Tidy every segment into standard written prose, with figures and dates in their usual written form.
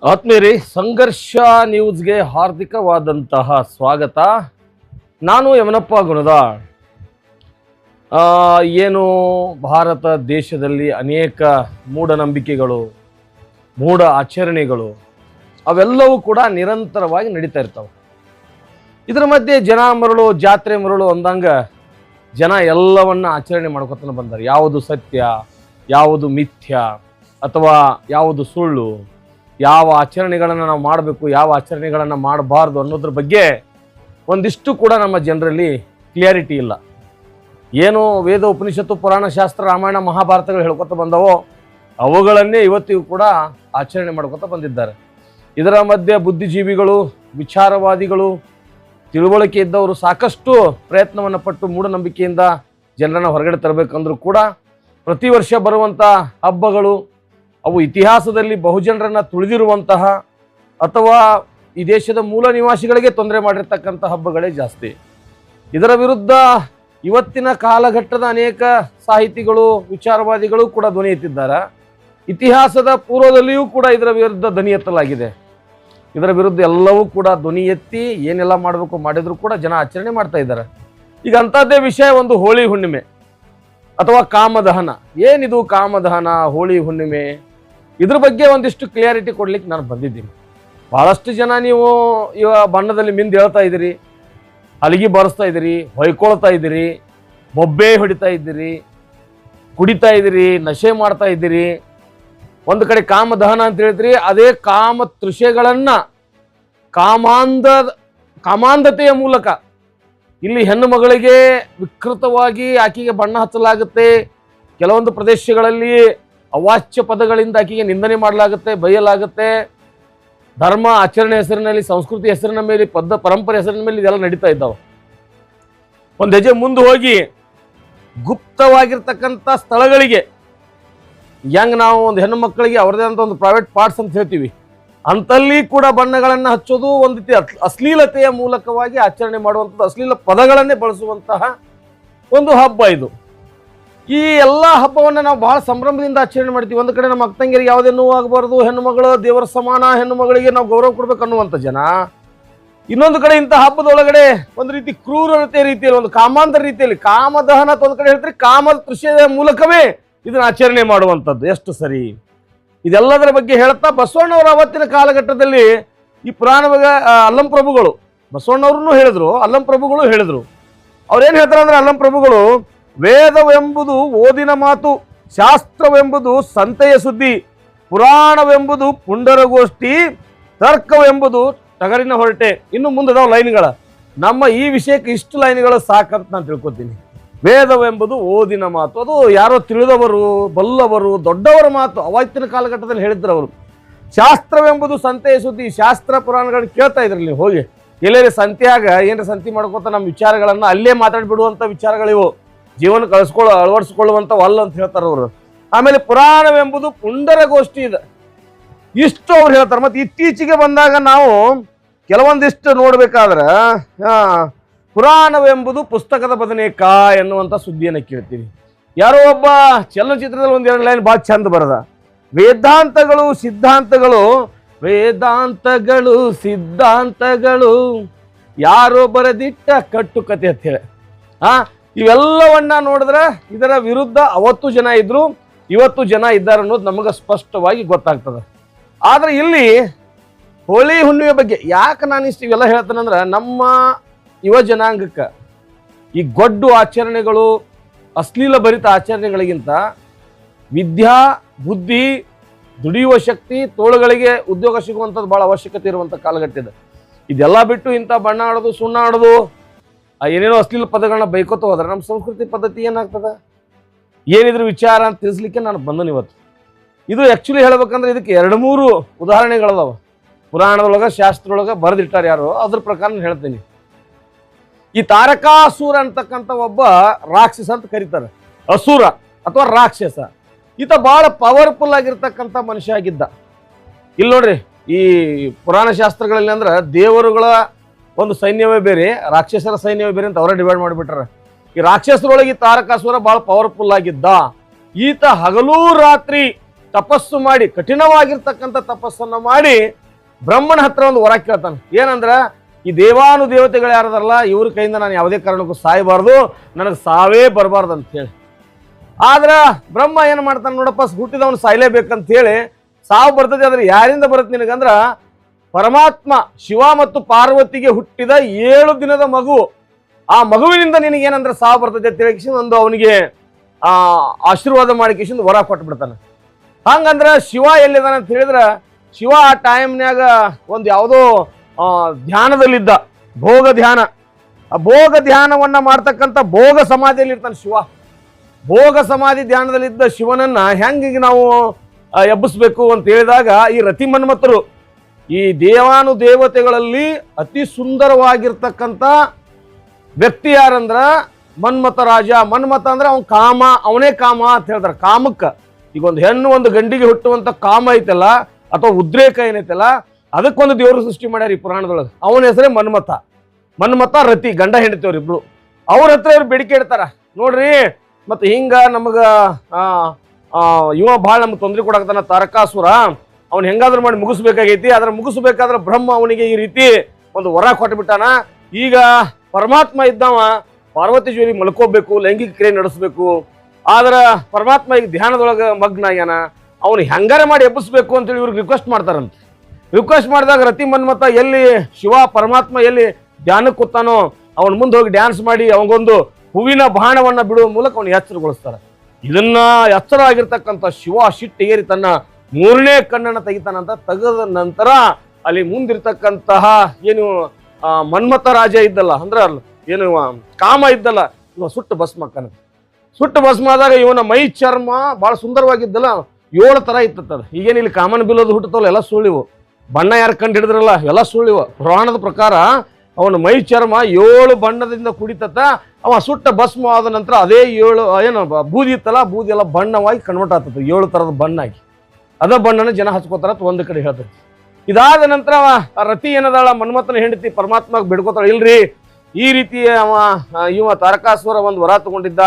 ಆತ್ಮೀಯರೇ, ಸಂಘರ್ಷ ನ್ಯೂಸ್ಗೆ ಹಾರ್ದಿಕವಾದಂತಹ ಸ್ವಾಗತ. ನಾನು ಯಮನಪ್ಪ ಗುಣದಾಳ್. ಏನು ಭಾರತ ದೇಶದಲ್ಲಿ ಅನೇಕ ಮೂಢನಂಬಿಕೆಗಳು, ಮೂಢ ಆಚರಣೆಗಳು ಅವೆಲ್ಲವೂ ಕೂಡ ನಿರಂತರವಾಗಿ ನಡೀತಾ ಇರ್ತವೆ. ಇದರ ಮಧ್ಯೆ ಜನ ಮರಳು, ಜಾತ್ರೆ ಮರಳು ಅಂದಂಗ ಜನ ಎಲ್ಲವನ್ನ ಆಚರಣೆ ಮಾಡ್ಕೊತಾನೆ ಬಂದಾರೆ. ಯಾವುದು ಸತ್ಯ, ಯಾವುದು ಮಿಥ್ಯ, ಅಥವಾ ಯಾವುದು ಸುಳ್ಳು, ಯಾವ ಆಚರಣೆಗಳನ್ನು ನಾವು ಮಾಡಬೇಕು, ಯಾವ ಆಚರಣೆಗಳನ್ನು ಮಾಡಬಾರ್ದು ಅನ್ನೋದ್ರ ಬಗ್ಗೆ ಒಂದಿಷ್ಟು ಕೂಡ ನಮ್ಮ ಜನರಲ್ಲಿ ಕ್ಲಿಯಾರಿಟಿ ಇಲ್ಲ. ಏನು ವೇದ, ಉಪನಿಷತ್ತು, ಪುರಾಣ, ಶಾಸ್ತ್ರ, ರಾಮಾಯಣ, ಮಹಾಭಾರತಗಳು ಹೇಳ್ಕೊತ ಬಂದವೋ ಅವುಗಳನ್ನೇ ಇವತ್ತಿಗೂ ಕೂಡ ಆಚರಣೆ ಮಾಡ್ಕೊತ ಬಂದಿದ್ದಾರೆ. ಇದರ ಮಧ್ಯೆ ಬುದ್ಧಿಜೀವಿಗಳು, ವಿಚಾರವಾದಿಗಳು, ತಿಳುವಳಿಕೆ ಇದ್ದವರು ಸಾಕಷ್ಟು ಪ್ರಯತ್ನವನ್ನು ಪಟ್ಟು ಮೂಢನಂಬಿಕೆಯಿಂದ ಜನರನ್ನು ಹೊರಗಡೆ ತರಬೇಕಂದ್ರೂ ಕೂಡ ಪ್ರತಿ ವರ್ಷ ಬರುವಂಥ ಹಬ್ಬಗಳು ಅವು ಇತಿಹಾಸದಲ್ಲಿ ಬಹುಜನರನ್ನು ತುಳಿದಿರುವಂತಹ ಅಥವಾ ಈ ದೇಶದ ಮೂಲ ನಿವಾಸಿಗಳಿಗೆ ತೊಂದರೆ ಮಾಡಿರ್ತಕ್ಕಂಥ ಹಬ್ಬಗಳೇ ಜಾಸ್ತಿ. ಇದರ ವಿರುದ್ಧ ಇವತ್ತಿನ ಕಾಲಘಟ್ಟದ ಅನೇಕ ಸಾಹಿತಿಗಳು, ವಿಚಾರವಾದಿಗಳು ಕೂಡ ಧ್ವನಿ ಎತ್ತಿದ್ದಾರೆ. ಇತಿಹಾಸದ ಪೂರ್ವದಲ್ಲಿಯೂ ಕೂಡ ಇದರ ವಿರುದ್ಧ ಧ್ವನಿ ಎತ್ತಲಾಗಿದೆ. ಇದರ ವಿರುದ್ಧ ಎಲ್ಲವೂ ಕೂಡ ಧ್ವನಿ ಎತ್ತಿ ಏನೆಲ್ಲ ಮಾಡಬೇಕು ಮಾಡಿದ್ರು ಕೂಡ ಜನ ಆಚರಣೆ ಮಾಡ್ತಾ ಇದ್ದಾರೆ. ಈಗ ಅಂಥದ್ದೇ ವಿಷಯ ಒಂದು ಹೋಳಿ ಹುಣ್ಣಿಮೆ ಅಥವಾ ಕಾಮದಹನ. ಏನಿದು ಕಾಮದಹನ, ಹೋಳಿ ಹುಣ್ಣಿಮೆ, ಇದ್ರ ಬಗ್ಗೆ ಒಂದಿಷ್ಟು ಕ್ಲಿಯಾರಿಟಿ ಕೊಡ್ಲಿಕ್ಕೆ ನಾನು ಬಂದಿದ್ದೀನಿ. ಬಹಳಷ್ಟು ಜನ ನೀವು ಇವ ಬಣ್ಣದಲ್ಲಿ ಮಿಂದು ಹೇಳ್ತಾ ಇದ್ದೀರಿ, ಹಲಗಿ ಬರೆಸ್ತಾ ಇದ್ದೀರಿ, ಹೊಯ್ಕೊಳ್ತಾ ಇದ್ದೀರಿ, ಬೊಬ್ಬೆ ಹೊಡಿತಾ ಇದ್ದೀರಿ, ಕುಡಿತಾ ಇದ್ದೀರಿ, ನಶೆ ಮಾಡ್ತಾ ಇದ್ದೀರಿ. ಒಂದು ಕಡೆ ಕಾಮದಹನ ಅಂತ ಹೇಳ್ತೀರಿ, ಅದೇ ಕಾಮ ತೃಷೆಗಳನ್ನ ಕಾಮಾಂಧತೆಯ ಮೂಲಕ ಇಲ್ಲಿ ಹೆಣ್ಣು ಮಗಳಿಗೆ ವಿಕೃತವಾಗಿ ಆಕೆಗೆ ಬಣ್ಣ ಹಚ್ಚಲಾಗುತ್ತೆ. ಕೆಲವೊಂದು ಪ್ರದೇಶಗಳಲ್ಲಿ ಅವಾಚ್ಯ ಪದಗಳಿಂದ ಆಕೆಗೆ ನಿಂದನೆ ಮಾಡಲಾಗುತ್ತೆ, ಬೈಯಲಾಗುತ್ತೆ. ಧರ್ಮ ಆಚರಣೆ ಹೆಸರಿನಲ್ಲಿ, ಸಂಸ್ಕೃತಿ ಹೆಸರಿನ ಮೇಲೆ, ಪರಂಪರೆ ಹೆಸರಿನ ಮೇಲೆ ಇದೆಲ್ಲ ನಡೀತಾ ಇದ್ದಾವೆ. ಒಂದು ಹೆಜ್ಜೆ ಮುಂದೆ ಹೋಗಿ ಗುಪ್ತವಾಗಿರ್ತಕ್ಕಂಥ ಸ್ಥಳಗಳಿಗೆ, ಹೆಂಗೆ ನಾವು ಒಂದು ಹೆಣ್ಣು ಮಕ್ಕಳಿಗೆ ಅವ್ರದೇ ಅಂತ ಒಂದು ಪ್ರೈವೇಟ್ ಪಾರ್ಟ್ಸ್ ಅಂತ ಹೇಳ್ತೀವಿ, ಅಂತಲ್ಲಿ ಕೂಡ ಬಣ್ಣಗಳನ್ನು ಹಚ್ಚೋದು ಒಂದು ರೀತಿ ಅಶ್ಲೀಲತೆಯ ಮೂಲಕವಾಗಿ ಆಚರಣೆ ಮಾಡುವಂಥದ್ದು, ಅಶ್ಲೀಲ ಪದಗಳನ್ನೇ ಬಳಸುವಂತಹ ಒಂದು ಹಬ್ಬ ಇದು. ಈ ಎಲ್ಲ ಹಬ್ಬವನ್ನು ನಾವು ಬಹಳ ಸಂಭ್ರಮದಿಂದ ಆಚರಣೆ ಮಾಡ್ತೀವಿ. ಒಂದು ಕಡೆ ನಮ್ಮ ಅಕ್ಕಂಗಿಯರಿಗೆ ಯಾವುದೇ ನೋವು ಆಗಬಾರ್ದು, ಹೆಣ್ಣು ಮಗಳು ದೇವರ ಸಮಾನ, ಹೆಣ್ಣು ಮಗಳಿಗೆ ನಾವು ಗೌರವ ಕೊಡ್ಬೇಕು ಅನ್ನುವಂಥ ಜನ, ಇನ್ನೊಂದು ಕಡೆ ಇಂಥ ಹಬ್ಬದೊಳಗಡೆ ಒಂದು ರೀತಿ ಕ್ರೂರತೆ ರೀತಿಯಲ್ಲಿ, ಒಂದು ಕಾಮಾಂತರ ರೀತಿಯಲ್ಲಿ ಕಾಮದಹನ ಒಂದು ಕಡೆ ಹೇಳ್ತಾರೆ, ಕಾಮದ ತೃಷೆಯ ಮೂಲಕವೇ ಇದನ್ನ ಆಚರಣೆ ಮಾಡುವಂಥದ್ದು ಎಷ್ಟು ಸರಿ? ಇದೆಲ್ಲದರ ಬಗ್ಗೆ ಹೇಳ್ತಾ ಬಸವಣ್ಣವರ ಅವತ್ತಿನ ಕಾಲಘಟ್ಟದಲ್ಲಿ ಈ ಪುರಾಣವಾಗ ಅಲ್ಲಂ ಪ್ರಭುಗಳು, ಬಸವಣ್ಣವ್ರನ್ನು ಹೇಳಿದ್ರು, ಅಲ್ಲಂ ಪ್ರಭುಗಳು ಹೇಳಿದ್ರು. ಅವ್ರೇನು ಹೇಳ್ತಾರೆ ಅಂದ್ರೆ, ಅಲ್ಲಂ ಪ್ರಭುಗಳು ವೇದವೆಂಬುದು ಓದಿನ ಮಾತು, ಶಾಸ್ತ್ರವೆಂಬುದು ಸಂತೆಯ ಸುದ್ದಿ, ಪುರಾಣವೆಂಬುದು ಪುಂಡರಗೋಷ್ಠಿ, ತರ್ಕವೆಂಬುದು ಟಗರಿನ ಹೊರಟೆ. ಇನ್ನು ಮುಂದದಾವ ಲೈನ್ಗಳ. ನಮ್ಮ ಈ ವಿಷಯಕ್ಕೆ ಇಷ್ಟು ಲೈನ್ಗಳು ಸಾಕಂತ ನಾನು ತಿಳ್ಕೊತೀನಿ. ವೇದವೆಂಬುದು ಓದಿನ ಮಾತು, ಅದು ಯಾರೋ ತಿಳಿದವರು, ಬಲ್ಲವರು, ದೊಡ್ಡವರ ಮಾತು, ಅವತ್ತಿನ ಕಾಲಘಟ್ಟದಲ್ಲಿ ಹೇಳಿದ್ರು ಅವರು. ಶಾಸ್ತ್ರವೆಂಬುದು ಸಂತೆಯ ಸುದ್ದಿ, ಶಾಸ್ತ್ರ ಪುರಾಣಗಳನ್ನ ಕೇಳ್ತಾ ಇದ್ರಲ್ಲಿ ನೀವು ಹೋಗಿ ಎಲ್ಲೇ ಸಂತೆಯಾಗ ಏನಾರ ಸಂತಿ ಮಾಡ್ಕೋತ ನಮ್ಮ ವಿಚಾರಗಳನ್ನು ಅಲ್ಲೇ ಮಾತಾಡ್ಬಿಡುವಂಥ ವಿಚಾರಗಳಿವು, ಜೀವನ ಅಳವಡಿಸ್ಕೊಳ್ಳುವಂಥವಲ್ಲ ಅಂತ ಹೇಳ್ತಾರೆ ಅವರು. ಆಮೇಲೆ ಪುರಾಣವೆಂಬುದು ಪುಂಡರಗೋಷ್ಠಿ ಇದೆ, ಇಷ್ಟು ಅವ್ರು ಹೇಳ್ತಾರೆ. ಮತ್ತು ಇತ್ತೀಚೆಗೆ ಬಂದಾಗ ನಾವು ಕೆಲವೊಂದಿಷ್ಟು ನೋಡ್ಬೇಕಾದ್ರೆ ಪುರಾಣವೆಂಬುದು ಪುಸ್ತಕದ ಬದನೆಕಾಯಿ ಎನ್ನುವಂಥ ಸುದ್ದಿಯನ್ನು ಕೇಳ್ತೀವಿ. ಯಾರೋ ಒಬ್ಬ ಚಲನಚಿತ್ರದಲ್ಲಿ ಒಂದೆರಡು ಲೈನ್ ಭಾಳ ಚಂದ ಬರದ, ವೇದಾಂತಗಳು ಸಿದ್ಧಾಂತಗಳು, ವೇದಾಂತಗಳು ಸಿದ್ಧಾಂತಗಳು ಯಾರೋ ಬರೆದಿಟ್ಟ ಕಟ್ಟುಕತೆ ಅಂತ ಹೇಳಿ. ಇವೆಲ್ಲವನ್ನ ನೋಡಿದ್ರೆ ಇದರ ವಿರುದ್ಧ ಅವತ್ತು ಜನ ಇದ್ರು, ಇವತ್ತು ಜನ ಇದ್ದಾರೆ ಅನ್ನೋದು ನಮಗೆ ಸ್ಪಷ್ಟವಾಗಿ ಗೊತ್ತಾಗ್ತದೆ. ಆದ್ರೆ ಇಲ್ಲಿ ಹೋಳಿ ಹುಣ್ಣಿಮೆ ಬಗ್ಗೆ ಯಾಕೆ ನಾನು ಇವೆಲ್ಲ ಹೇಳ್ತೇನೆಂದ್ರೆ, ನಮ್ಮ ಯುವ ಜನಾಂಗಕ್ಕೆ ಈ ಗೊಡ್ಡು ಆಚರಣೆಗಳು, ಅಶ್ಲೀಲ ಭರಿತ ಆಚರಣೆಗಳಿಗಿಂತ ವಿದ್ಯಾ, ಬುದ್ಧಿ, ದುಡಿಯುವ ಶಕ್ತಿ, ತೋಳುಗಳಿಗೆ ಉದ್ಯೋಗ ಸಿಗುವಂಥದ್ದು ಭಾಳ ಅವಶ್ಯಕತೆ ಇರುವಂಥ ಕಾಲಘಟ್ಟ ಇದೆ. ಇದೆಲ್ಲ ಬಿಟ್ಟು ಇಂಥ ಬಣ್ಣ ಆಡೋದು, ಸುಣ್ಣ ಆಡೋದು, ಏನೇನೋ ಅಶ್ಲೀಲ ಪದಗಳನ್ನ ಬೈಕೋತ ಹೋದ್ರೆ ನಮ್ಮ ಸಂಸ್ಕೃತಿ ಪದ್ಧತಿ ಏನಾಗ್ತದೆ? ಏನಿದ್ರು ವಿಚಾರ ಅಂತ ತಿಳಿಸ್ಲಿಕ್ಕೆ ನಾನು ಬಂದನು ಇವತ್ತು. ಇದು ಆ್ಯಕ್ಚುಲಿ ಹೇಳ್ಬೇಕಂದ್ರೆ ಇದಕ್ಕೆ 2-3 ಉದಾಹರಣೆಗಳದಾವ. ಪುರಾಣದೊಳಗೆ, ಶಾಸ್ತ್ರದೊಳಗೆ ಬರೆದಿಟ್ಟಾರೆ ಯಾರು, ಅದ್ರ ಪ್ರಕಾರ ನಾನು ಹೇಳ್ತೀನಿ. ಈ ತಾರಕಾಸುರ ಅಂತಕ್ಕಂಥ ಒಬ್ಬ ರಾಕ್ಷಸ ಅಂತ ಕರೀತಾರೆ, ಅಸುರ ಅಥವಾ ರಾಕ್ಷಸ. ಈತ ಬಹಳ ಪವರ್ಫುಲ್ ಆಗಿರ್ತಕ್ಕಂಥ ಮನುಷ್ಯ ಆಗಿದ್ದ. ಇಲ್ಲಿ ನೋಡ್ರಿ, ಈ ಪುರಾಣ ಶಾಸ್ತ್ರಗಳಲ್ಲಿ ಅಂದ್ರೆ ದೇವರುಗಳ ಒಂದು ಸೈನ್ಯವೇ ಬೇರೆ, ರಾಕ್ಷಸರ ಸೈನ್ಯವೇ ಬೇರೆ ಅಂತ ಅವರೇ ಡಿವೈಡ್ ಮಾಡಿಬಿಟ್ರೆ. ಈ ರಾಕ್ಷಸರೊಳಗೆ ಈ ತಾರಕಾಸುರ ಬಹಳ ಪವರ್ಫುಲ್ ಆಗಿದ್ದ. ಈತ ಹಗಲೂ ರಾತ್ರಿ ತಪಸ್ಸು ಮಾಡಿ, ಕಠಿಣವಾಗಿರ್ತಕ್ಕಂಥ ತಪಸ್ಸನ್ನು ಮಾಡಿ ಬ್ರಹ್ಮನ ಹತ್ರ ಒಂದು ವರ ಕೇಳ್ತಾನೆ. ಏನಂದ್ರ, ಈ ದೇವಾನುದೇವತೆಗಳು ಯಾರದಲ್ಲ ಇವ್ರ ಕೈಯಿಂದ ನಾನು ಯಾವುದೇ ಕಾರಣಕ್ಕೂ ಸಾಯಬಾರ್ದು, ನನಗೆ ಸಾವೇ ಬರಬಾರ್ದು ಅಂತ ಹೇಳಿ. ಆದ್ರ ಬ್ರಹ್ಮ ಏನು ಮಾಡ್ತಾನೆ ನೋಡಪ್ಪ, ಹುಟ್ಟಿದವನು ಸಾಯ್ಲೇಬೇಕಂತ ಹೇಳಿ ಸಾವು ಬರ್ತದೆ. ಆದ್ರೆ ಯಾರಿಂದ ಬರುತ್ತೆ ನಿನಗಂದ್ರ, ಪರಮಾತ್ಮ ಶಿವ ಮತ್ತು ಪಾರ್ವತಿಗೆ ಹುಟ್ಟಿದ 7 ದಿನದ ಮಗು, ಆ ಮಗುವಿನಿಂದ ನಿನಗೇನಂದ್ರೆ ಸಾವು ಬರ್ತದೆ ಅಂತ ಹೇಳಿ ಒಂದು ಅವನಿಗೆ ಆಶೀರ್ವಾದ ಮಾಡಿ ವರ ಕೊಟ್ಟು ಬಿಡ್ತಾನೆ. ಹಂಗಂದ್ರ ಶಿವ ಎಲ್ಲಿದ್ದಾನೆ ಅಂತ ಹೇಳಿದ್ರ, ಶಿವ ಆ ಟೈಮ್ನ್ಯಾಗ ಒಂದು ಯಾವುದೋ ಧ್ಯಾನದಲ್ಲಿದ್ದ, ಭೋಗ ಧ್ಯಾನ. ಆ ಭೋಗ ಧ್ಯಾನವನ್ನ ಮಾಡ್ತಕ್ಕಂಥ ಭೋಗ ಸಮಾಧಿಯಲ್ಲಿ ಇರ್ತಾನೆ ಶಿವ. ಭೋಗ ಸಮಾಧಿ ಧ್ಯಾನದಲ್ಲಿದ್ದ ಶಿವನನ್ನ ಹೆಂಗೆ ನಾವು ಎಬ್ಬಿಸ್ಬೇಕು ಅಂತ ಹೇಳಿದಾಗ, ಈ ರತಿ ಮನ್ಮಥರು, ಈ ದೇವಾನುದೇವತೆಗಳಲ್ಲಿ ಅತಿ ಸುಂದರವಾಗಿರ್ತಕ್ಕಂಥ ವ್ಯಕ್ತಿ ಯಾರಂದ್ರ ಮನ್ಮಥ ರಾಜ. ಮನ್ಮಥ ಅಂದ್ರೆ ಅವನ್ ಕಾಮ, ಅವನೇ ಕಾಮ ಅಂತ ಹೇಳ್ತಾರೆ. ಕಾಮಕ್ಕ ಈಗ ಒಂದು ಹೆಣ್ಣು ಒಂದು ಗಂಡಿಗೆ ಹುಟ್ಟುವಂತ ಕಾಮ ಐತಲ್ಲ, ಅಥವಾ ಉದ್ರೇಕ ಏನೈತಲ್ಲ, ಅದಕ್ಕೊಂದು ದೇವರು ಸೃಷ್ಟಿ ಮಾಡ್ಯಾರ ಈ ಪುರಾಣದೊಳಗೆ. ಅವನ ಹೆಸರೇ ಮನ್ಮಥ. ಮನ್ಮಥ ರತಿ ಗಂಡ ಹೆಂಡತಿಯವ್ರು ಇಬ್ರು. ಅವ್ರ ಹತ್ರ ಇವ್ರು ಬೇಡಿಕೆ ಇಡ್ತಾರ, ನೋಡ್ರಿ ಮತ್ತೆ ಹಿಂಗ ನಮಗ ಇವ ಭಾಳ ನಮ್ಗೆ ತೊಂದರೆ ಕೊಡಾಕತ್ತಾನ ತಾರಕಾಸುರ, ಅವ್ನು ಹೆಂಗಾದ್ರೂ ಮಾಡಿ ಮುಗಿಸ್ಬೇಕಾಗೈತಿ. ಅದ್ರ ಮುಗಿಸ್ಬೇಕಾದ್ರೆ ಬ್ರಹ್ಮ ಅವನಿಗೆ ಈ ರೀತಿ ಒಂದು ವರ ಕೊಟ್ಬಿಟ್ಟಾನ. ಈಗ ಪರಮಾತ್ಮ ಇದ್ದವ ಪಾರ್ವತಿ ಜೋಡಿ ಮಲ್ಕೋಬೇಕು, ಲೈಂಗಿಕ ಕ್ರಿಯೆ ನಡೆಸಬೇಕು. ಆದ್ರ ಪರಮಾತ್ಮ ಈಗ ಧ್ಯಾನದೊಳಗೆ ಮಗ್ನ ಆಗ್ಯಾನ, ಅವನು ಹೆಂಗಾರ ಮಾಡಿ ಎಬ್ಬಿಸ್ಬೇಕು ಅಂತೇಳಿ ಇವ್ರಿಗೆ ರಿಕ್ವೆಸ್ಟ್ ಮಾಡ್ತಾರಂತೆ. ರಿಕ್ವೆಸ್ಟ್ ಮಾಡಿದಾಗ ರತಿ ಮನ್ಮಥ ಎಲ್ಲಿ ಶಿವ ಪರಮಾತ್ಮ ಎಲ್ಲಿ ಧ್ಯಾನಕ್ಕೆ ಕೂತಾನೋ ಅವನ ಮುಂದೆ ಹೋಗಿ ಡ್ಯಾನ್ಸ್ ಮಾಡಿ ಅವನಿಗೊಂದು ಹೂವಿನ ಬಾಣವನ್ನ ಬಿಡುವ ಮೂಲಕ ಅವನು ಎಚ್ಚರಗೊಳಿಸ್ತಾರೆ. ಇದನ್ನ ಎಚ್ಚರ ಆಗಿರ್ತಕ್ಕಂಥ ಶಿವ ಸಿಟ್ಟಿಗೇರಿ ತನ್ನ 3ನೇ ಕಣ್ಣನ್ನು ತೆಗಿತಾನಂತ. ತೆಗೆದ ನಂತರ ಅಲ್ಲಿ ಮುಂದಿರ್ತಕ್ಕಂತಹ ಏನು ಮನ್ಮಥ ರಾಜ ಇದ್ದಲ್ಲ, ಅಂದ್ರೆ ಏನು ಕಾಮ ಇದ್ದಲ್ಲ, ಇವ ಸುಟ್ಟು ಭಸ್ಮಕ್ಕನ. ಸುಟ್ಟು ಭಸ್ಮ ಆದಾಗ ಇವನ ಮೈ ಚರ್ಮ ಬಹಳ ಸುಂದರವಾಗಿದ್ದಲ್ಲ, 7 ತರ ಇತ್ತದ. ಈಗೇನು ಇಲ್ಲಿ ಕಾಮನ್ ಬಿಲ್ಲೋದು ಹುಟ್ಟುತ್ತಲ್ಲ ಎಲ್ಲ ಸುಳ್ಳಿವು, ಬಣ್ಣ ಯಾರು ಕಂಡು ಹಿಡಿದ್ರಲ್ಲ ಎಲ್ಲ ಸುಳ್ಳಿವು. ಪುರಾಣದ ಪ್ರಕಾರ ಅವನ ಮೈ ಚರ್ಮ 7 ಬಣ್ಣದಿಂದ ಕುಡಿತತ್ತ. ಅವ ಸುಟ್ಟ ಭಸ್ಮ ಆದ ನಂತರ ಅದೇ 7 ಏನು ಬೂದಿ ಇತ್ತಲ್ಲ, ಬೂದಿ ಎಲ್ಲ ಬಣ್ಣವಾಗಿ ಕನ್ವರ್ಟ್ ಆಗ್ತದೆ, 7 ತರದ ಬಣ್ಣ ಆಗಿ. ಅದ ಬಣ್ಣನ ಜನ ಹಚ್ಕೋತಾರ ಒಂದು ಕಡೆ ಹೇಳ್ತೈತಿ. ಇದಾದ ನಂತರ ಆ ರತಿ ಏನದಾಳ ಮನ್ಮಥನ ಹೆಂಡತಿ ಪರಮಾತ್ಮಗೆ ಬಿಡ್ಕೋತಾಳ, ಇಲ್ರಿ ಈ ರೀತಿ ಇವ ತಾರಕಾಸುರ ಒಂದು ವರ ತಗೊಂಡಿದ್ದ,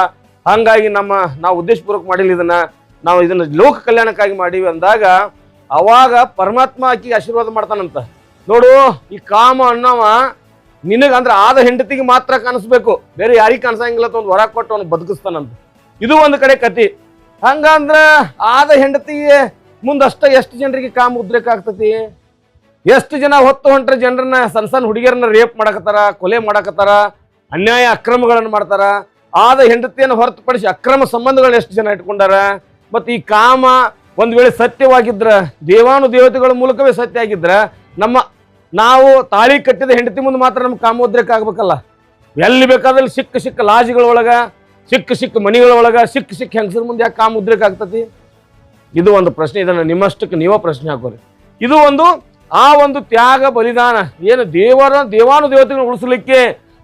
ಹಂಗಾಗಿ ನಾವು ಉದ್ದೇಶಪೂರ್ವಕ ಮಾಡಿಲ್ಲ ಇದನ್ನ, ನಾವು ಇದನ್ನ ಲೋಕ ಕಲ್ಯಾಣಕ್ಕಾಗಿ ಮಾಡೀವಿ ಅಂದಾಗ ಅವಾಗ ಪರಮಾತ್ಮ ಆಕಿಗೆ ಆಶೀರ್ವಾದ ಮಾಡ್ತಾನಂತ. ನೋಡು, ಈ ಕಾಮ ಅನ್ನವ ನಿನಗಂದ್ರೆ ಆದ ಹೆಂಡತಿಗೆ ಮಾತ್ರ ಕಾಣಿಸ್ಬೇಕು, ಬೇರೆ ಯಾರಿಗೆ ಕಾಣಿಸಂಗಿಲ್ಲ ಅಂತ ಒಂದು ವರ ಕೊಟ್ಟು ಅವ್ನು ಬದುಕಿಸ್ತಾನಂತ. ಇದು ಒಂದು ಕಡೆ ಕತಿ. ಹಂಗಂದ್ರ ಆದ ಹೆಂಡತಿಗೆ ಮುಂದಷ್ಟ ಎಷ್ಟು ಜನರಿಗೆ ಕಾಮ ಉದ್ರೇಕ ಆಗ್ತತಿ, ಎಷ್ಟು ಜನ ಹೊತ್ತು ಹೊಂಟ್ರೆ ಜನರನ್ನ ಸಣ್ಣ ಸಣ್ಣ ಹುಡುಗಿಯರನ್ನ ರೇಪ್ ಮಾಡಕತ್ತಾರ, ಕೊಲೆ ಮಾಡಕತ್ತಾರ, ಅನ್ಯಾಯ ಅಕ್ರಮಗಳನ್ನು ಮಾಡ್ತಾರ. ಆದ ಹೆಂಡತಿಯನ್ನು ಹೊರತುಪಡಿಸಿ ಅಕ್ರಮ ಸಂಬಂಧಗಳನ್ನ ಎಷ್ಟು ಜನ ಇಟ್ಕೊಂಡಾರ. ಮತ್ತೆ ಈ ಕಾಮ ಒಂದ್ ವೇಳೆ ಸತ್ಯವಾಗಿದ್ರ, ದೇವಾನುದೇವತೆಗಳ ಮೂಲಕವೇ ಸತ್ಯ ಆಗಿದ್ರ, ನಾವು ತಾಳಿ ಕಟ್ಟಿದ ಹೆಂಡತಿ ಮುಂದೆ ಮಾತ್ರ ನಮ್ಗೆ ಕಾಮೋದ್ರೇಕ ಆಗ್ಬೇಕಲ್ಲ. ಎಲ್ಲಿ ಬೇಕಾದಲ್ಲಿ ಸಿಕ್ಕ ಲಾಜ್ಗಳೊಳಗ, ಸಿಕ್ಕ ಮನಿಗಳೊಳಗ, ಸಿಕ್ಕ ಹೆಂಗಸರ ಮುಂದೆ ಯಾಕೆ ಕಾಮ ಉದ್ರೇಕ ಆಗ್ತತಿ? ಇದು ಒಂದು ಪ್ರಶ್ನೆ. ಇದನ್ನ ನಿಮ್ಮಷ್ಟಕ್ಕೆ ನೀವೇ ಪ್ರಶ್ನೆ ಹಾಕೋರಿ. ಇದು ಒಂದು ತ್ಯಾಗ ಬಲಿದಾನ. ಏನು ದೇವಾನುದೇವತೆಗಳನ್ನ ಉಳಿಸಲಿಕ್ಕೆ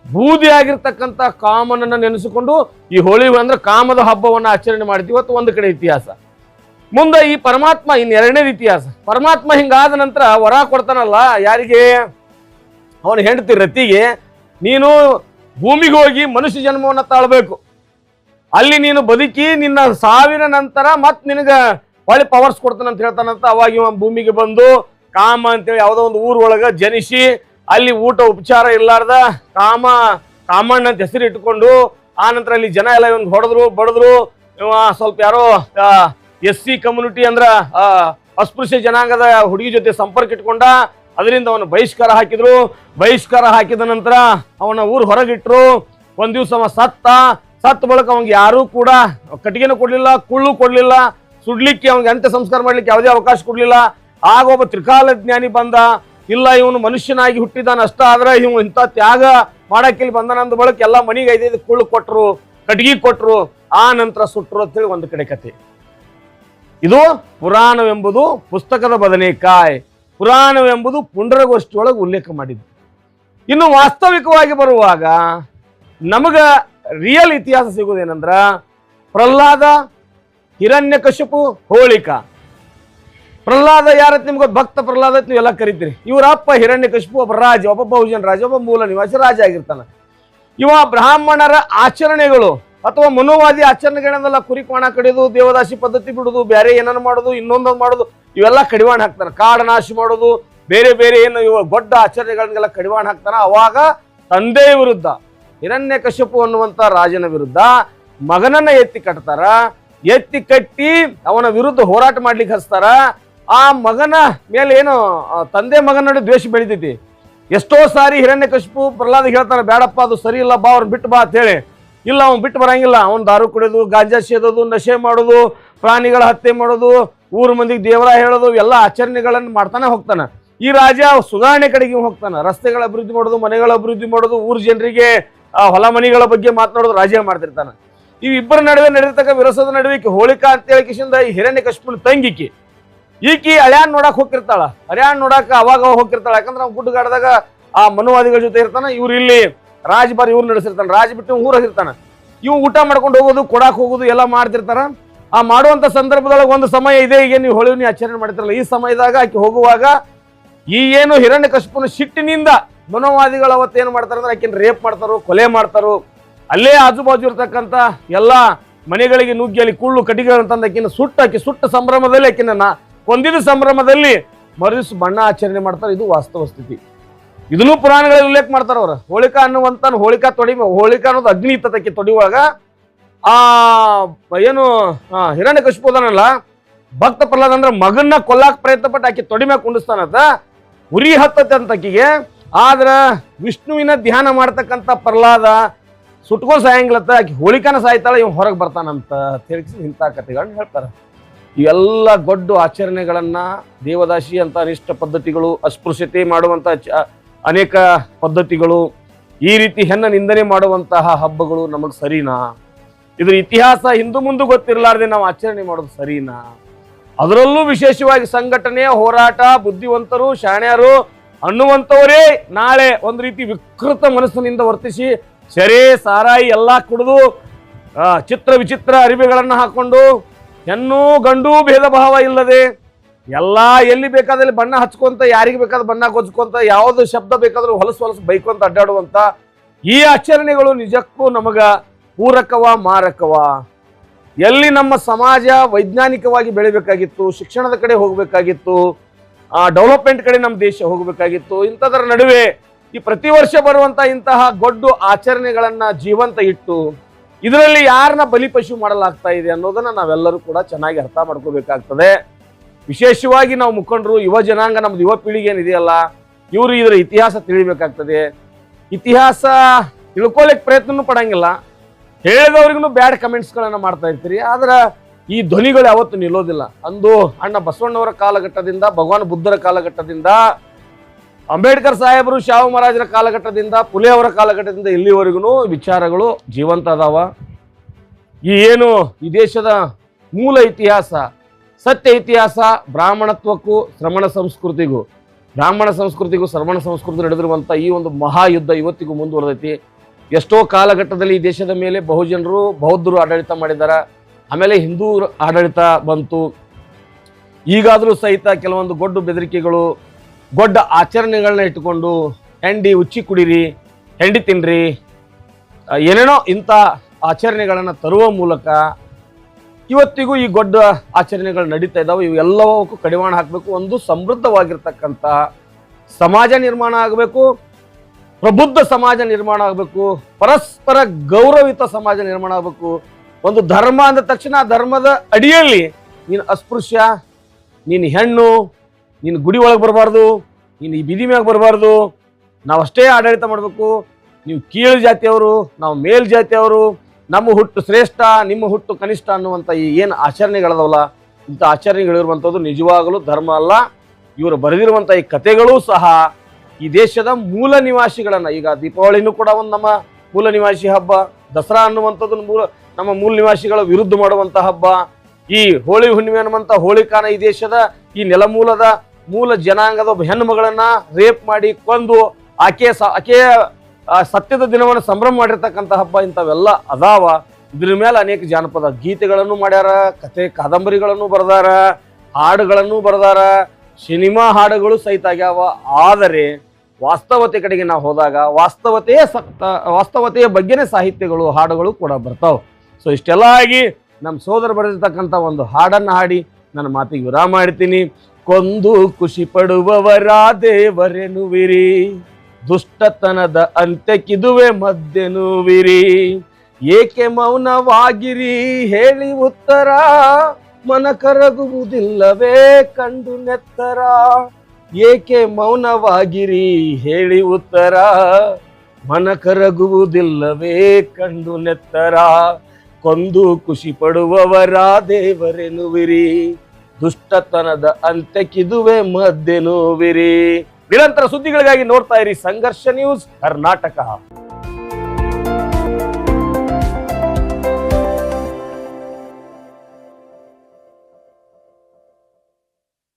ಬೂದಿ ಆಗಿರ್ತಕ್ಕಂಥ ಕಾಮನನ್ನ ನೆನೆಸಿಕೊಂಡು ಈ ಹೋಳಿ ಅಂದ್ರೆ ಕಾಮದ ಹಬ್ಬವನ್ನ ಆಚರಣೆ ಮಾಡ್ತೀವಿ. ಇವತ್ತು ಒಂದು ಕಡೆ ಇತಿಹಾಸ. ಮುಂದೆ ಈ ಪರಮಾತ್ಮ ಇನ್ನೆರಡನೇದು ಇತಿಹಾಸ. ಪರಮಾತ್ಮ ಹಿಂಗಾದ ನಂತರ ವರ ಕೊಡ್ತಾನಲ್ಲ ಯಾರಿಗೆ? ಅವನ ಹೆಂಡತಿ ರತಿಗೆ, ನೀನು ಭೂಮಿಗೆ ಹೋಗಿ ಮನುಷ್ಯ ಜನ್ಮವನ್ನ ತಾಳ್ಬೇಕು, ಅಲ್ಲಿ ನೀನು ಬದುಕಿ ನಿನ್ನ ಸಾವಿನ ನಂತರ ಮತ್ ನಿನಗ ಹೊಳ್ಳಿ ಪವರ್ಸ್ ಕೊಡ್ತಾನಂತ ಹೇಳ್ತಾನಂತ. ಅವಾಗ ಇವ ಭೂಮಿಗೆ ಬಂದು ಕಾಮ ಅಂತೇಳಿ ಯಾವುದೋ ಒಂದು ಊರೊಳಗ ಜನಿಸಿ ಅಲ್ಲಿ ಊಟ ಉಪಚಾರ ಇರ್ಲಾರ್ದ ಕಾಮಣ್ಣ ಅಂತ ಹೆಸರು ಇಟ್ಕೊಂಡು, ಆ ನಂತರ ಅಲ್ಲಿ ಜನ ಎಲ್ಲ ಇವನ್ ಹೊಡೆದ್ರು ಬಡದ್ರು. ಇವ ಸ್ವಲ್ಪ ಯಾರೋ SC ಕಮ್ಯುನಿಟಿ ಅಂದ್ರ ಅಸ್ಪೃಶ್ಯ ಜನಾಂಗದ ಹುಡುಗಿ ಜೊತೆ ಸಂಪರ್ಕ ಇಟ್ಕೊಂಡ, ಅದರಿಂದ ಅವನು ಬಹಿಷ್ಕಾರ ಹಾಕಿದ್ರು. ಬಹಿಷ್ಕಾರ ಹಾಕಿದ ನಂತರ ಅವನ ಊರು ಹೊರಗಿಟ್ರು. ಒಂದ್ ದಿವ್ಸ ಅವ ಸತ್ತ ಬಳಿಕ ಅವಂಗೆ ಯಾರೂ ಕೂಡ ಕಟ್ಟಿಗೆನೂ ಕೊಡ್ಲಿಲ್ಲ, ಕುಳ್ಳು ಕೊಡ್ಲಿಲ್ಲ, ಸುಡ್ಲಿಕ್ಕೆ ಅವ್ನಿಗೆ ಅಂತ್ಯ ಸಂಸ್ಕಾರ ಮಾಡ್ಲಿಕ್ಕೆ ಯಾವುದೇ ಅವಕಾಶ ಕೊಡ್ಲಿಲ್ಲ. ಆಗ ಒಬ್ಬ ತ್ರಿಕಾಲ ಜ್ಞಾನಿ ಬಂದ, ಇಲ್ಲ ಇವನು ಮನುಷ್ಯನಾಗಿ ಹುಟ್ಟಿದಾನ ಅಷ್ಟ, ಆದ್ರೆ ಇವ್ ಇಂಥ ತ್ಯಾಗ ಮಾಡಕ್ಕೆ ಬಂದನಂದ ಬಳಿಕ ಎಲ್ಲ ಮನೆಗೆ 5 ಕುಳ್ಳು ಕೊಟ್ರು, ಕಟ್ಗಿ ಕೊಟ್ರು, ಆ ನಂತರ ಸುಟ್ರು ಅಂತೇಳಿ ಒಂದು ಕಡೆ ಕತೆ. ಇದು ಪುರಾಣವೆಂಬುದು ಪುಸ್ತಕದ ಬದನೆಕಾಯಿ, ಪುರಾಣವೆಂಬುದು ಪುಂಡರಗೋಷ್ಠಿಯೊಳಗೆ ಉಲ್ಲೇಖ ಮಾಡಿದ್ದು. ಇನ್ನು ವಾಸ್ತವಿಕವಾಗಿ ಬರುವಾಗ ನಮಗ ರಿಯಲ್ ಇತಿಹಾಸ ಸಿಗುವುದೇನಂದ್ರ, ಪ್ರಹ್ಲಾದ, ಹಿರಣ್ಯಕಶಿಪು, ಹೋಳಿಕ. ಪ್ರಹ್ಲಾದ ಯಾರತ್ ನಿಮ್ಗೆ ಭಕ್ತ ಪ್ರಹ್ಲಾದ ನೀವೆಲ್ಲ ಕರಿತೀರಿ. ಇವರಪ್ಪ ಹಿರಣ್ಯಕಶಿಪು ಒಬ್ಬ ರಾಜ, ಒಬ್ಬ ಬಹುಜನ ರಾಜ, ಒಬ್ಬ ಮೂಲ ನಿವಾಸಿ ರಾಜ ಆಗಿರ್ತಾನ. ಇವ ಬ್ರಾಹ್ಮಣರ ಆಚರಣೆಗಳು ಅಥವಾ ಮನೋವಾದಿ ಆಚರಣೆಗಳನ್ನೆಲ್ಲ ಕುರಿ ಕೋಣ ಕಡಿಯೋದು, ದೇವದಾಸಿ ಪದ್ಧತಿ ಬಿಡುದು, ಬೇರೆ ಏನನ್ನ ಮಾಡೋದು, ಇನ್ನೊಂದೊಂದು ಮಾಡೋದು, ಇವೆಲ್ಲ ಕಡಿವಾಣ ಹಾಕ್ತಾನೆ. ಕಾಡು ನಾಶ ಮಾಡೋದು, ಬೇರೆ ಬೇರೆ ಏನು ಇವ ದೊಡ್ಡ ಆಚರಣೆಗಳನ್ನೆಲ್ಲ ಕಡಿವಾಣ ಹಾಕ್ತಾನ. ಅವಾಗ ತಂದೆಯ ವಿರುದ್ಧ, ಹಿರಣ್ಯಕಶಿಪು ಅನ್ನುವಂತ ರಾಜನ ವಿರುದ್ಧ ಮಗನನ್ನ ಎತ್ತಿ ಕಟ್ತಾರ. ಎತ್ತಿ ಕಟ್ಟಿ ಅವನ ವಿರುದ್ಧ ಹೋರಾಟ ಮಾಡ್ಲಿಕ್ಕೆ ಹಚ್ತಾರ. ಆ ಮಗನ ಮೇಲೆ ಏನು ತಂದೆ ಮಗನ ನಡುವೆ ದ್ವೇಷ ಬೆಳಿತೈತಿ. ಎಷ್ಟೋ ಸಾರಿ ಹಿರಣ್ಯಕಶಿಪು ಪ್ರಹ್ಲಾದ ಹೇಳ್ತಾನೆ, ಬೇಡಪ್ಪ ಅದು ಸರಿ ಇಲ್ಲ, ಬಾ ಅವ್ರನ್ನ ಬಿಟ್ಟು ಬಾ ಅಂತ ಹೇಳಿ. ಇಲ್ಲ, ಅವ್ನು ಬಿಟ್ಟು ಬರಂಗಿಲ್ಲ. ಅವ್ನು ದಾರು ಕುಡಿಯೋದು, ಗಾಂಜಾ ಸೇದೋದು, ನಶೆ ಮಾಡೋದು, ಪ್ರಾಣಿಗಳ ಹತ್ಯೆ ಮಾಡೋದು, ಊರ ಮಂದಿಗೆ ದೇವರ ಹೇಳೋದು, ಎಲ್ಲ ಆಚರಣೆಗಳನ್ನು ಮಾಡ್ತಾನೆ ಹೋಗ್ತಾನೆ. ಈ ರಾಜ ಸುಧಾರಣೆ ಕಡೆಗೆ ಹೋಗ್ತಾನೆ. ರಸ್ತೆಗಳ ಅಭಿವೃದ್ಧಿ ಮಾಡೋದು, ಮನೆಗಳ ಅಭಿವೃದ್ಧಿ ಮಾಡೋದು, ಊರ ಜನರಿಗೆ ಹೊಲ ಮನೆಗಳ ಬಗ್ಗೆ ಮಾತನಾಡೋದು ರಾಜ ಮಾಡ್ತಿರ್ತಾನೆ. ಇವಿಬ್ಬರ ನಡುವೆ ನಡೆದಿರ್ತಕ್ಕ ವಿರಸದ ನಡುವೆ ಹೋಳಿಕಾ ಅಂತ ಹೇಳಿ ಕಿಶಿಂದ ಈ ಹಿರಣ್ಯಕಶಿಪುನ ತಂಗಿಕಿ ಈಕಿ ಹಳ್ಯಾನ್ ನೋಡಕ್ ಹೋಗಿರ್ತಾಳ. ಹರ್ಯಾನ್ ನೋಡಕ್ ಅವಾಗ ಹೋಗಿರ್ತಾಳ. ಯಾಕಂದ್ರೆ ಅವ್ನು ಗುಡ್ಡಗಾಡ್ದಾಗ ಆ ಮನುವಾದಿಗಳ ಜೊತೆ ಇರ್ತಾನ. ಇವ್ರು ಇಲ್ಲಿ ರಾಜ್ ಬಾರಿ ಇವ್ರು ನಡೆಸಿರ್ತಾನೆ. ರಾಜ್ ಬಿಟ್ಟು ಊರಾಗಿರ್ತಾನ. ಇವ್ ಊಟ ಮಾಡ್ಕೊಂಡು ಹೋಗೋದು, ಕೊಡಾಕ್ ಹೋಗೋದು ಎಲ್ಲ ಮಾಡ್ತಿರ್ತಾರ. ಆ ಮಾಡುವಂತ ಸಂದರ್ಭದೊಳಗೆ ಒಂದು ಸಮಯ ಇದೆ, ಈಗ ನೀವು ಹೊಳಿವ್ನಿ ಆಚರಣೆ ಮಾಡ್ತಿರಲ್ಲ, ಈ ಸಮಯದಾಗ ಆಕೆ ಹೋಗುವಾಗ ಈ ಏನು ಹಿರಣ್ಯಕಶಿಪುನ ಸಿಟ್ಟಿನಿಂದ ಮನೋವಾದಿಗಳು ಅವತ್ತು ಏನ್ ಮಾಡ್ತಾರ ಅಂದ್ರೆ ಆಕೆನ ರೇಪ್ ಮಾಡ್ತಾರೋ, ಕೊಲೆ ಮಾಡ್ತಾರೋ. ಅಲ್ಲೇ ಆಜು ಬಾಜು ಇರ್ತಕ್ಕಂಥ ಎಲ್ಲಾ ಮನೆಗಳಿಗೆ ನುಗ್ಗಿ ಅಲ್ಲಿ ಕುಳ್ಳು ಕಟ್ಟಿಗೆಗಳಂತಂದು ಆಕೆ ಸುಟ್ಟ ಸಂಭ್ರಮದಲ್ಲಿ ಆಕೆನ ಕೊಂದಿದ ಸಂಭ್ರಮದಲ್ಲಿ ಮರುದಿವ್ಸ ಬಣ್ಣ ಆಚರಣೆ ಮಾಡ್ತಾರೆ. ಇದು ವಾಸ್ತವ ಸ್ಥಿತಿ. ಇದನ್ನು ಪುರಾಣಗಳಲ್ಲಿ ಉಲ್ಲೇಖ ಮಾಡ್ತಾರ ಅವ್ರ. ಹೋಳಿಕಾ ಅನ್ನುವಂತ ಹೋಳಿಕಾ ಅನ್ನೋದು ಅಗ್ನಿ ಇತ್ತಕ್ಕೆ ತೊಡಿ ಒಳಗ ಆ ಏನು ಹಿರಣ್ಯಕಶಿಪು ಅದಾನಲ್ಲ, ಭಕ್ತ ಪ್ರಹ್ಲಾದ ಅಂದ್ರೆ ಮಗನ್ನ ಕೊಲ್ಲಾಕ್ ಪ್ರಯತ್ನ ಪಟ್ಟು ಆಕೆ ತೊಡಿ ಮ್ಯಾಗ ಕುಂಡಿಸ್ತಾನಂತ. ಉರಿ ಹತ್ತತೆ ಅಂತ ಆಕಿಗೆ. ಆದ್ರ ವಿಷ್ಣುವಿನ ಧ್ಯಾನ ಮಾಡ್ತಕ್ಕಂಥ ಪ್ರಹ್ಲಾದ ಸುಟ್ಕೊಂಡ್ ಸಾಯಂಗಿಲ್ಲತ್ತ, ಆಕೆ ಹೋಳಿಕಾನ ಸಾಯ್ತಾಳ, ಇವ್ ಹೊರಗೆ ಬರ್ತಾನಂತ ತಿಳಿಸಿ ಇಂಥ ಕಥೆಗಳನ್ನ ಹೇಳ್ತಾರೆ. ಇವೆಲ್ಲ ಗೊಡ್ಡು ಆಚರಣೆಗಳನ್ನ, ದೇವದಾಸಿ ಅಂತ ಅನಿಷ್ಟ ಪದ್ಧತಿಗಳು, ಅಸ್ಪೃಶ್ಯತೆ ಮಾಡುವಂತ ಅನೇಕ ಪದ್ಧತಿಗಳು, ಈ ರೀತಿ ಹೆಣ್ಣ ನಿಂದನೆ ಮಾಡುವಂತಹ ಹಬ್ಬಗಳು ನಮಗ್ ಸರಿನಾ? ಇದ್ರ ಇತಿಹಾಸ ಹಿಂದೂ ಮುಂದೆ ಗೊತ್ತಿರಲಾರ್ದೆ ನಾವು ಆಚರಣೆ ಮಾಡೋದು ಸರಿನಾ? ಅದರಲ್ಲೂ ವಿಶೇಷವಾಗಿ ಸಂಘಟನೆ, ಹೋರಾಟ, ಬುದ್ಧಿವಂತರು, ಶಾಣ್ಯರು ಅನ್ನುವಂಥವರೇ ನಾಳೆ ಒಂದು ರೀತಿ ವಿಕೃತ ಮನಸ್ಸಿನಿಂದ ವರ್ತಿಸಿ ಸೆರೆ ಸಾರಾಯಿ ಎಲ್ಲ ಕುಡಿದು ಚಿತ್ರ ವಿಚಿತ್ರ ಅರಿವೆಗಳನ್ನು ಹಾಕೊಂಡು ಹೆಣ್ಣು ಗಂಡು ಭೇದ ಭಾವ ಇಲ್ಲದೆ ಎಲ್ಲ ಎಲ್ಲಿ ಬೇಕಾದಲ್ಲಿ ಬಣ್ಣ ಹಚ್ಕೊಂತ, ಯಾರಿಗೆ ಬೇಕಾದ್ರೆ ಬಣ್ಣ ಗೊಜ್ಕೊಂತ, ಯಾವ್ದು ಶಬ್ದ ಬೇಕಾದ್ರೂ ಹೊಲಸು ಬೈಕೊಂತ ಅಡ್ಡಾಡುವಂತ ಈ ಆಚರಣೆಗಳು ನಿಜಕ್ಕೂ ನಮಗ ಪೂರಕವ ಮಾರಕವ? ಎಲ್ಲಿ ನಮ್ಮ ಸಮಾಜ ವೈಜ್ಞಾನಿಕವಾಗಿ ಬೆಳಿಬೇಕಾಗಿತ್ತು, ಶಿಕ್ಷಣದ ಕಡೆ ಹೋಗಬೇಕಾಗಿತ್ತು, ಡೆವಲಪ್ಮೆಂಟ್ ಕಡೆ ನಮ್ಮ ದೇಶ ಹೋಗಬೇಕಾಗಿತ್ತು, ಇಂಥದ್ರ ನಡುವೆ ಈ ಪ್ರತಿ ವರ್ಷ ಬರುವಂತ ಇಂತಹ ಗೊಡ್ಡು ಆಚರಣೆಗಳನ್ನ ಜೀವಂತ ಇಟ್ಟು ಇದರಲ್ಲಿ ಯಾರನ್ನ ಬಲಿಪಶು ಮಾಡಲಾಗ್ತಾ ಇದೆ ಅನ್ನೋದನ್ನ ನಾವೆಲ್ಲರೂ ಕೂಡ ಚೆನ್ನಾಗಿ ಅರ್ಥ ಮಾಡ್ಕೋಬೇಕಾಗ್ತದೆ. ವಿಶೇಷವಾಗಿ ನಾವು ಮುಖಂಡರು, ಯುವ ಜನಾಂಗ, ನಮ್ದು ಯುವ ಪೀಳಿಗೆ ಏನಿದೆಯಲ್ಲ, ಇವರು ಇದರ ಇತಿಹಾಸ ತಿಳಿಬೇಕಾಗ್ತದೆ. ಇತಿಹಾಸ ತಿಳ್ಕೊಳ್ಳಿಕ್ ಪ್ರಯತ್ನನೂ ಪಡಂಗಿಲ್ಲ, ಹೇಳಿದವ್ರಿಗೂ ಬ್ಯಾಡ್ ಕಮೆಂಟ್ಸ್ಗಳನ್ನ ಮಾಡ್ತಾ ಇರ್ತೀರಿ. ಆದ್ರೆ ಈ ಧ್ವನಿಗಳು ಯಾವತ್ತು ನಿಲ್ಲೋದಿಲ್ಲ. ಅಂದು ಅಣ್ಣ ಬಸವಣ್ಣವರ ಕಾಲಘಟ್ಟದಿಂದ, ಭಗವಾನ್ ಬುದ್ಧರ ಕಾಲಘಟ್ಟದಿಂದ, ಅಂಬೇಡ್ಕರ್ ಸಾಹೇಬರು, ಶಾಹು ಮಹಾರಾಜರ ಕಾಲಘಟ್ಟದಿಂದ, ಪುಲೆ ಅವರ ಕಾಲಘಟ್ಟದಿಂದ ಇಲ್ಲಿವರೆಗೂ ವಿಚಾರಗಳು ಜೀವಂತ ಅದಾವ. ಈ ದೇಶದ ಮೂಲ ಇತಿಹಾಸ, ಸತ್ಯ ಇತಿಹಾಸ ಬ್ರಾಹ್ಮಣತ್ವಕ್ಕೂ ಶ್ರಮಣ ಸಂಸ್ಕೃತಿಗೂ ಶ್ರಮಣ ಸಂಸ್ಕೃತಿ ನಡೆದಿರುವಂಥ ಈ ಒಂದು ಮಹಾಯುದ್ಧ ಇವತ್ತಿಗೂ ಮುಂದುವರೆದೈತಿ. ಎಷ್ಟೋ ಕಾಲಘಟ್ಟದಲ್ಲಿ ಈ ದೇಶದ ಮೇಲೆ ಬಹುಜನರು, ಬೌದ್ಧರು ಆಡಳಿತ ಮಾಡಿದ್ದಾರೆ. ಆಮೇಲೆ ಹಿಂದೂ ಆಡಳಿತ ಬಂತು. ಈಗಾದರೂ ಸಹಿತ ಕೆಲವೊಂದು ಗೊಡ್ಡು ಬೆದರಿಕೆಗಳು, ಗೊಡ್ಡ ಆಚರಣೆಗಳನ್ನ ಇಟ್ಟುಕೊಂಡು ಹೆಂಡಿ ಉಚ್ಚಿ ಕುಡೀರಿ, ಹೆಂಡಿ ತಿನ್ರಿ, ಏನೇನೋ ಇಂಥ ಆಚರಣೆಗಳನ್ನು ತರುವ ಮೂಲಕ ಇವತ್ತಿಗೂ ಈ ಗೊಡ್ಡ ಆಚರಣೆಗಳು ನಡೀತಾ ಇದ್ದಾವೆ. ಇವೆಲ್ಲವಕ್ಕೂ ಕಡಿವಾಣ ಹಾಕಬೇಕು. ಒಂದು ಸಮೃದ್ಧವಾಗಿರ್ತಕ್ಕಂಥ ಸಮಾಜ ನಿರ್ಮಾಣ ಆಗಬೇಕು, ಪ್ರಬುದ್ಧ ಸಮಾಜ ನಿರ್ಮಾಣ ಆಗಬೇಕು, ಪರಸ್ಪರ ಗೌರವಿತ ಸಮಾಜ ನಿರ್ಮಾಣ ಆಗಬೇಕು. ಒಂದು ಧರ್ಮ ಅಂದ ತಕ್ಷಣ ಆ ಧರ್ಮದ ಅಡಿಯಲ್ಲಿ ನೀನು ಅಸ್ಪೃಶ್ಯ, ನೀನು ಹೆಣ್ಣು, ನೀನು ಗುಡಿ ಒಳಗೆ ಬರಬಾರ್ದು, ನೀನು ಈ ಬೀದಿ ಮ್ಯಾಗ ಬರಬಾರ್ದು, ನಾವಷ್ಟೇ ಆಡಳಿತ ಮಾಡಬೇಕು, ನೀವು ಕೀಳು ಜಾತಿಯವರು, ನಾವು ಮೇಲ್ ಜಾತಿಯವರು, ನಮ್ಮ ಹುಟ್ಟು ಶ್ರೇಷ್ಠ, ನಿಮ್ಮ ಹುಟ್ಟು ಕನಿಷ್ಠ ಅನ್ನುವಂಥ ಈ ಏನು ಆಚರಣೆಗಳದವಲ್ಲ, ಇಂಥ ಆಚರಣೆಗಳಿರುವಂಥದ್ದು ನಿಜವಾಗಲೂ ಧರ್ಮ ಅಲ್ಲ. ಇವರು ಬರೆದಿರುವಂಥ ಈ ಕಥೆಗಳೂ ಸಹ ಈ ದೇಶದ ಮೂಲ ನಿವಾಸಿಗಳನ್ನ, ಈಗ ದೀಪಾವಳಿನೂ ಕೂಡ ಒಂದು ನಮ್ಮ ಮೂಲ ನಿವಾಸಿ ಹಬ್ಬ, ದಸರಾ ಅನ್ನುವಂಥದ್ದು ನಮ್ಮ ಮೂಲ ನಿವಾಸಿಗಳ ವಿರುದ್ಧ ಮಾಡುವಂಥ ಹಬ್ಬ, ಈ ಹೋಳಿ ಹುಣ್ಣಿಮೆ ಅನ್ನುವಂಥ ಹೋಳಿಕಾನ ಈ ದೇಶದ ಈ ನೆಲಮೂಲದ ಮೂಲ ಜನಾಂಗದ ಒಬ್ಬ ಹೆಣ್ಣು ಮಗಳನ್ನ ರೇಪ್ ಮಾಡಿ ಕೊಂದು ಆಕೆಯ ಸತ್ಯದ ದಿನವನ್ನು ಸಂಭ್ರಮ ಮಾಡಿರ್ತಕ್ಕಂಥ ಹಬ್ಬ. ಇಂಥವೆಲ್ಲ ಅದಾವ. ಇದ್ರ ಮೇಲೆ ಅನೇಕ ಜಾನಪದ ಗೀತೆಗಳನ್ನು ಮಾಡ್ಯಾರ, ಕಥೆ ಕಾದಂಬರಿಗಳನ್ನು ಬರೆದಾರ, ಹಾಡುಗಳನ್ನು ಬರೆದಾರ, ಸಿನಿಮಾ ಹಾಡುಗಳು ಸಹಿತ ಆಗ್ಯಾವ. ಆದರೆ ವಾಸ್ತವತೆ ಕಡೆಗೆ ನಾವು ಹೋದಾಗ ವಾಸ್ತವತೆಯ ಬಗ್ಗೆನೇ ಸಾಹಿತ್ಯಗಳು, ಹಾಡುಗಳು ಕೂಡ ಬರ್ತಾವ. ಸೊ ಇಷ್ಟೆಲ್ಲ ಆಗಿ ನಮ್ಮ ಸೋದರ ಬರೆದಿರ್ತಕ್ಕಂಥ ಒಂದು ಹಾಡನ್ನು ಹಾಡಿ ನನ್ನ ಮಾತಿಗೆ ವಿರಾಮ ಮಾಡ್ತೀನಿ. ಕೊಂದು ಖುಷಿ ಪಡುವವರ ದೇವರೆನುವಿರಿ, ದುಷ್ಟತನದ ಅಂತ್ಯಕ್ಕಿದುವೆ ಮದ್ದೆನುವಿರಿ. ಏಕೆ ಮೌನವಾಗಿರಿ ಹೇಳಿ ಉತ್ತರ, ಮನ ಕರಗುವುದಿಲ್ಲವೇ ಕಂಡು ನೆತ್ತರ. ಏಕೆ ಮೌನವಾಗಿರಿ ಹೇಳಿ ಉತ್ತರ, ಮನ ಕರಗುವುದಿಲ್ಲವೇ ಕಂಡು ನೆತ್ತರ. ಕೊಂದು ಖುಷಿ ಪಡುವವರ ದೇವರೆನುವಿರಿ, ದುಷ್ಟತನದ ಅಂತ್ಯಕ್ಕಿದುವೆ ಮದ್ದೆನುವಿರಿ. ನಿರಂತರ ಸುದ್ದಿಗಳಿಗಾಗಿ ನೋಡ್ತಾ ಇರಿ ಸಂಘರ್ಷ ನ್ಯೂಸ್ ಕರ್ನಾಟಕ.